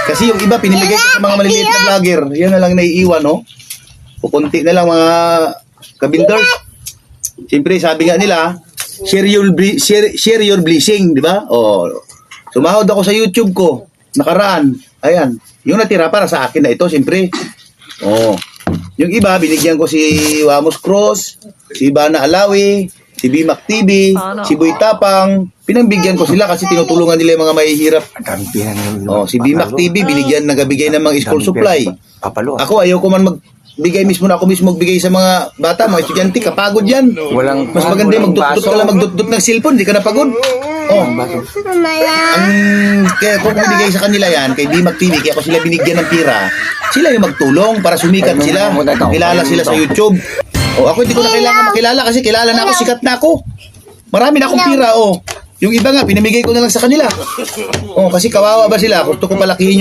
Kasi yung iba, pinimigay ko sa mga maliliit na vlogger. Yan na lang naiiwan, no? Pukunti na lang mga kabinders. Siyempre, sabi nga nila, share your blessing, di ba? O, sumahod ako sa YouTube ko, nakaraan. Ayan, yung natira para sa akin na ito, siyempre. O, yung iba, binigyan ko si Wamos Cross, si Ivana Alawi, si Bimac TV, si Boy Tapang. Pinambigyan ko sila kasi tinutulungan nila yung mga mahihirap. Oh, si Bimac TV, binigyan, nagabigay ng mga school supply. Ako, ayaw ko man magbigay mismo na ako mismo magbigay sa mga bata, mga estudyante, kapagod yan. Mas maganda yung magdut-dut ka lang, magdut-dut ng cellphone, di ka napagod. Oh. Kaya kung binigay sa kanila yan, kay Bimac TV, kaya ako sila binigyan ng pira, sila yung magtulong para sumikat sila, kilala sila sa YouTube. Oh, ako hindi ko na kailangan makilala kasi kilala na ako, sikat na ako. Marami na akong pira, oh. Yung iba nga, pinamigay ko na lang sa kanila. Oh, kasi kawawa ba sila? Gusto ko palakihin